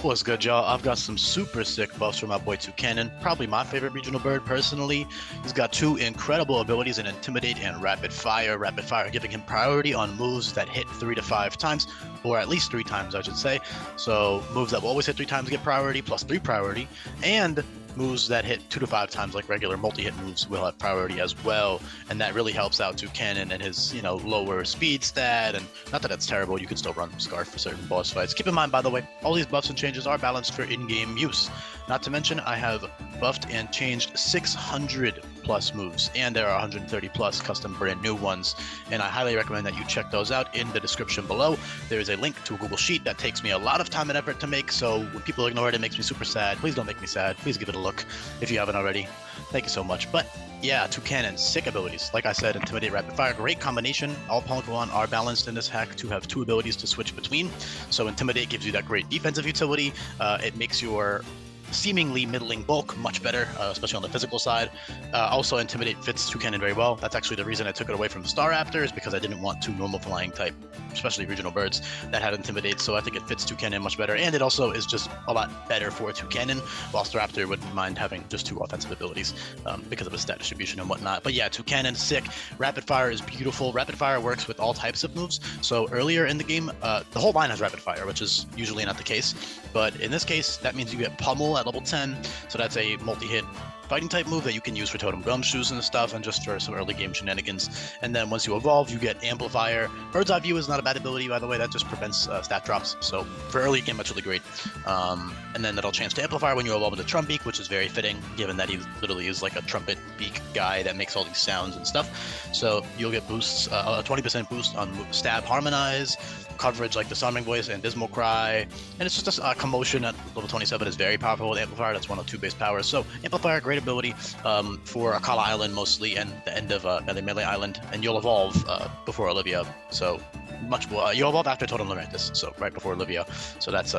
What's good, y'all? I've got some super sick buffs for my boy Toucannon. Probably my favorite regional bird, personally. He's got two incredible abilities in Intimidate and Rapid Fire. Rapid Fire giving him priority on moves that hit 3 to 5 times, or at least 3 times, I should say. So moves that will always hit 3 times get priority, plus 3 priority, and moves that hit 2 to 5 times, like regular multi-hit moves, will have priority as well, and that really helps out Toucannon and his, lower speed stat. And not that it's terrible, you can still run Scarf for certain boss fights. Keep in mind, by the way, all these buffs and changes are balanced for in-game use. Not to mention, I have buffed and changed 600 plus moves, and there are 130 plus custom brand new ones, and I highly recommend that you check those out in the description below. There is a link to a Google Sheet that takes me a lot of time and effort to make, so when people ignore it, it makes me super sad. Please don't make me sad. Please give it a look if you haven't already. Thank you so much. But yeah, Toucannon, sick abilities. Like I said, Intimidate, Rapid Fire, great combination. All Pokemon are balanced in this hack to have 2 abilities to switch between. So Intimidate gives you that great defensive utility. It makes your seemingly middling bulk much better, especially on the physical side. Also, Intimidate fits Toucannon very well. That's actually the reason I took it away from Staraptor, is because I didn't want 2 normal flying type, especially regional birds, that had Intimidate. So I think it fits Toucannon much better, and it also is just a lot better for Toucannon, while Staraptor wouldn't mind having just 2 offensive abilities because of his stat distribution and whatnot. But yeah, Toucannon, sick. Rapid Fire is beautiful. Rapid Fire works with all types of moves. So earlier in the game, the whole line has Rapid Fire, which is usually not the case. But in this case, that means you get Pummel at level 10, so that's a multi-hit fighting type move that you can use for totem gumshoes and stuff, and just for some early game shenanigans. And then once you evolve, you get Amplifier. Bird's Eye View is not a bad ability, by the way. That just prevents stat drops, so for early game that's really great. And then that'll chance to Amplify when you evolve into Trumpbeak, which is very fitting, given that he literally is like a trumpet beak guy that makes all these sounds and stuff. So you'll get boosts, a 20% boost on Stab, Harmonize, coverage like Disarming Voice and Dismal Cry, and it's just a Commotion at level 27 is very powerful with Amplifier. That's 102 base power. So Amplifier, great ability for Akala Island mostly, and the end of Melee Island, and you'll evolve before Olivia. So much more. You'll evolve after Totem Lurantis, so right before Olivia. So that's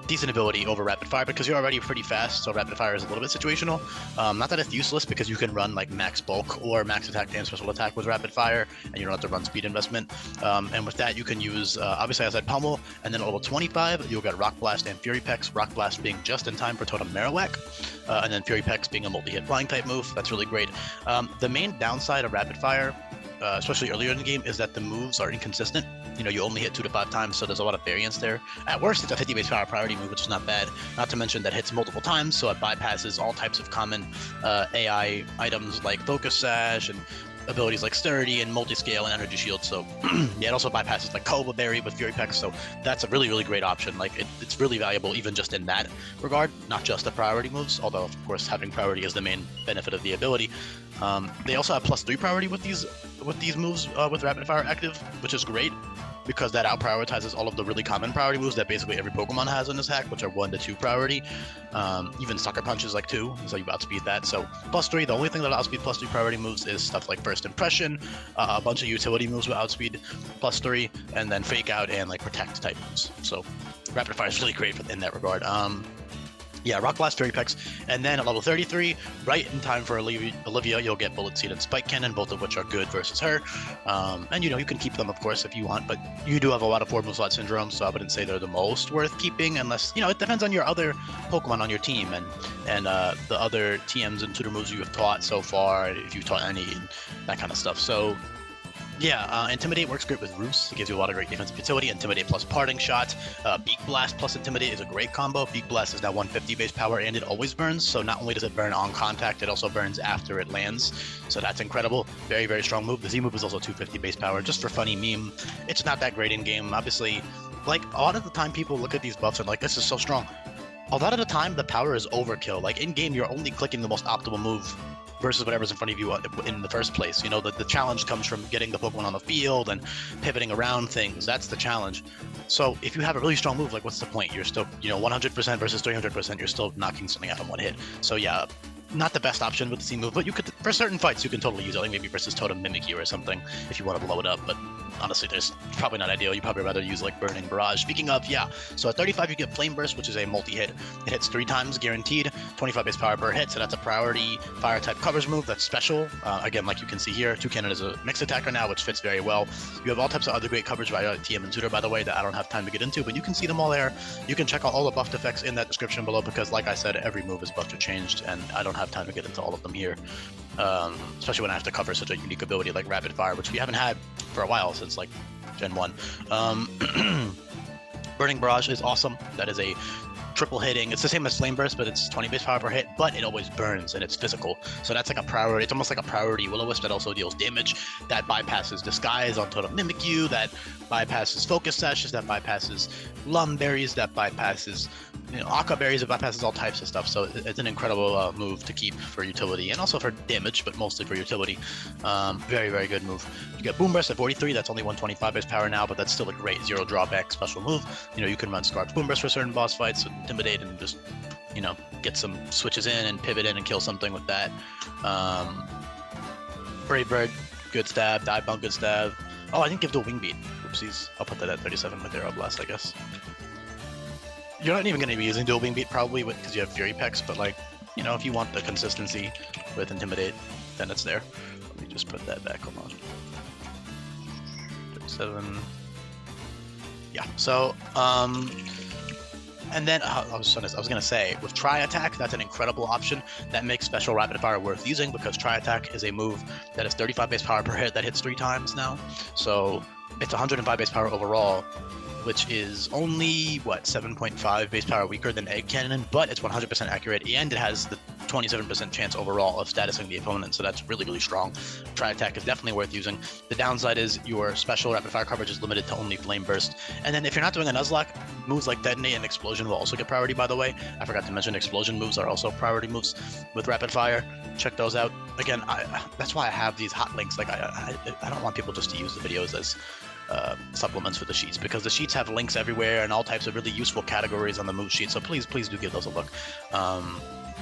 decent ability over Rapid Fire because you're already pretty fast. So Rapid Fire is a little bit situational. Not that it's useless, because you can run like max bulk or max attack and special attack with Rapid Fire, and you don't have to run speed investment. And with that, you can use obviously, as I said, Pummel, and then at level 25 you'll get Rock Blast and Fury Pex. Rock Blast being just in time for Totem Marowak, and then Fury Pex being a multi-hit flying type move. That's really great. The main downside of Rapid Fire, especially earlier in the game, is that the moves are inconsistent. You only hit 2 to 5 times, so there's a lot of variance there. At worst, it's a 50 base power priority move, which is not bad. Not to mention that hits multiple times, so it bypasses all types of common AI items like Focus Sash and abilities like Sturdy and Multiscale and Energy Shield. So yeah, it also bypasses like Cova Berry with Fury Pex, so that's a really, really great option. Like it's really valuable even just in that regard, not just the priority moves, although of course having priority is the main benefit of the ability. They also have +3 priority with these moves with Rapid Fire active, which is great, because that out-prioritizes all of the really common priority moves that basically every Pokemon has in this hack, which are 1 to 2 priority. Even Sucker Punch is like 2, so you outspeed that. So +3, the only thing that outspeed +3 priority moves is stuff like First Impression, a bunch of utility moves will outspeed +3, and then Fake Out and like Protect type moves. So Rapid Fire is really great in that regard. Yeah, Rock Blast, Fury Pex, and then at level 33, right in time for Olivia, you'll get Bullet Seed and Spike Cannon, both of which are good versus her. And you can keep them, of course, if you want, but you do have a lot of 4 move slot syndrome, so I wouldn't say they're the most worth keeping, unless, it depends on your other Pokemon on your team and the other TMs and tutor moves you have taught so far, if you've taught any, and that kind of stuff. So yeah, Intimidate works great with Roost. It gives you a lot of great defensive utility. Intimidate plus Parting Shot. Beak Blast plus Intimidate is a great combo. Beak Blast is now 150 base power, and it always burns. So not only does it burn on contact, it also burns after it lands. So that's incredible. Very, very strong move. The Z move is also 250 base power. Just for funny meme, it's not that great in game. Obviously, like a lot of the time people look at these buffs and like, this is so strong. A lot of the time the power is overkill. Like in game, you're only clicking the most optimal move versus whatever's in front of you in the first place. The challenge comes from getting the Pokemon on the field and pivoting around things. That's the challenge. So if you have a really strong move, like what's the point? You're still, 100% versus 300%, you're still knocking something out in 1 hit. So yeah, not the best option with the C move, but you could, for certain fights, you can totally use it, like maybe versus Totem Mimikyu or something, if you want to blow it up. But honestly, there's probably not ideal. You'd probably rather use like Burning Barrage. Speaking of, yeah, so at 35 you get Flame Burst, which is a multi-hit. It hits 3 times guaranteed, 25 base power per hit, so that's a priority fire type covers move that's special. Again, like you can see here, Toucannon is a mixed attacker now, which fits very well. You have all types of other great coverage via TM and Tutor, by the way, that I don't have time to get into, but you can see them all there. You can check out all the buffed effects in that description below, because like I said, every move is buffed or changed, and I don't have time to get into all of them here. Especially when I have to cover such a unique ability like Rapid Fire, which we haven't had for a while, since like Gen 1. Burning Barrage is awesome. That is a triple hitting. It's the same as Flame Burst, but it's 20 base power per hit, but it always burns and it's physical. So that's like a priority. It's almost like a priority Will-O-Wisp that also deals damage, that bypasses Disguise on Totem Mimikyu, that bypasses Focus Sashes, that bypasses Lum Berries, that bypasses Aka Berries, it bypasses all types of stuff. So it's an incredible move to keep for utility and also for damage, but mostly for utility. Very, very good move. You get Boom Burst at 43. That's only 125 base power now, but that's still a great 0 drawback special move. You can run Scarf's Boom Burst for certain boss fights, Intimidate, and just, get some switches in and pivot in and kill something with that. Brave Bird, good stab. Dive Bomb, good stab. Oh, I didn't give Dual Wing Beat. Oopsies. I'll put that at 37 with Arrow Blast, I guess. You're not even going to be using Dual Wing Beat probably because you have Fury Pecs, but like, if you want the consistency with Intimidate, then it's there. Let me just put that back. Hold on. 37. Yeah. So, and then I was gonna say, with Tri Attack, that's an incredible option that makes Special Rapid Fire worth using, because Tri Attack is a move that is 35 base power per hit that hits 3 times now. So it's 105 base power overall, which is only, 7.5 base power weaker than Egg Cannon, but it's 100% accurate, and it has the 27% chance overall of statusing the opponent, so that's really, really strong. Tri Attack is definitely worth using. The downside is your special rapid fire coverage is limited to only Flame Burst, and then if you're not doing a Nuzlocke, moves like Detonate and Explosion will also get priority, by the way. I forgot to mention Explosion moves are also priority moves with Rapid Fire. Check those out. Again, that's why I have these hot links. Like, I don't want people just to use the videos as supplements for the sheets, because the sheets have links everywhere and all types of really useful categories on the move sheet, so please do give those a look.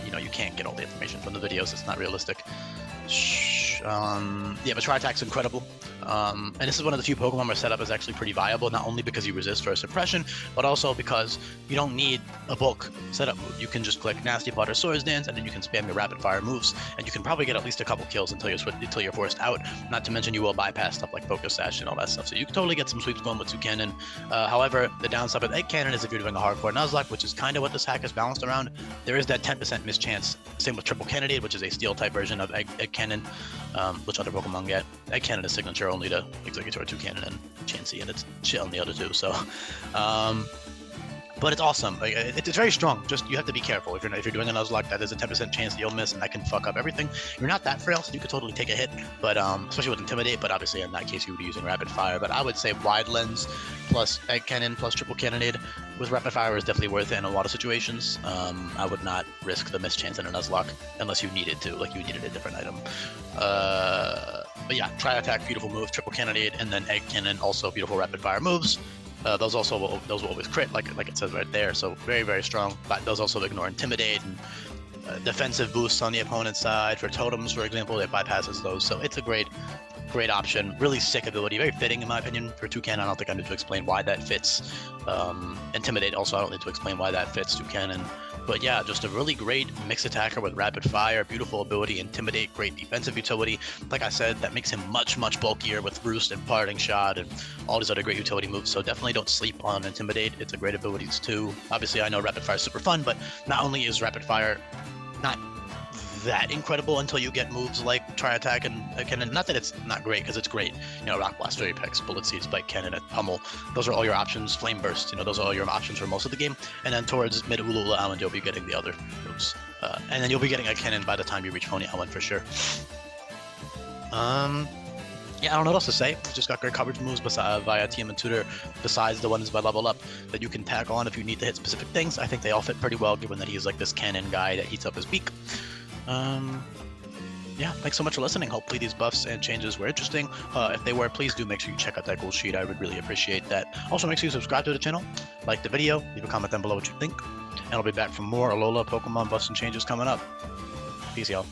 You can't get all the information from the videos, it's not realistic. Yeah, but Tri Attack's incredible. And this is one of the few Pokemon where setup is actually pretty viable, not only because you resist first impression, but also because you don't need a bulk setup move. You can just click Nasty Plot or Swords Dance, and then you can spam your rapid fire moves, and you can probably get at least a couple kills until you're forced out. Not to mention you will bypass stuff like Focus Sash and all that stuff, so you can totally get some sweeps going with Toucannon. However, the downside with Egg Cannon is if you're doing a hardcore Nuzlocke, which is kind of what this hack is balanced around, there is that 10% mischance. Same with Triple Cannonade, which is a steel type version of Egg Cannon, which other Pokemon get. Egg Cannon is signature only to Executor, Toucannon, and Chansey, and it's shit on the other two, so but it's awesome. Like, it's very strong. Just you have to be careful. If you're doing a Nuzlocke, that is a 10% chance that you'll miss, and that can fuck up everything. You're not that frail, so you could totally take a hit, but especially with Intimidate. But obviously, in that case, you would be using Rapid Fire. But I would say Wide Lens plus Egg Cannon plus Triple Cannonade with Rapid Fire is definitely worth it in a lot of situations. I would not risk the mischance in a Nuzlocke unless you needed to, like you needed a different item. But yeah, Tri Attack, beautiful move. Triple Cannonade, and then Egg Cannon, also beautiful Rapid Fire moves. Those will always crit, like it says right there. So very, very strong. But those also ignore Intimidate and defensive boosts on the opponent's side. For totems, for example, it bypasses those. So it's a great option. Really sick ability. Very fitting, in my opinion, for Toucannon. I don't think I need to explain why that fits. Intimidate, also, I don't need to explain why that fits Toucannon. But yeah, just a really great mixed attacker with Rapid Fire, beautiful ability, Intimidate, great defensive utility. Like I said, that makes him much, much bulkier with Roost and Parting Shot and all these other great utility moves. So definitely don't sleep on Intimidate. It's a great ability too. Obviously, I know Rapid Fire is super fun, but not only is Rapid Fire not that incredible until you get moves like Tri Attack and Cannon. Not that it's not great, because it's great. Rock Blast, Fury Pecs, Bullet Seeds, Bite Cannon, and Pummel. Those are all your options. Flame Burst, those are all your options for most of the game. And then towards mid Ulula Island, you'll be getting the other moves. And then you'll be getting a Cannon by the time you reach Pony Island for sure. Yeah, I don't know what else to say. It's just got great coverage moves via TM and Tutor, besides the ones by Level Up that you can tackle on if you need to hit specific things. I think they all fit pretty well, given that he's like this cannon guy that heats up his beak. Yeah, thanks so much for listening. Hopefully these buffs and changes were interesting. If they were, please do make sure you check out that gold sheet. I would really appreciate that. Also, make sure you subscribe to the channel, like the video, leave a comment down below what you think, and I'll be back for more Alola Pokemon buffs and changes coming up. Peace, y'all.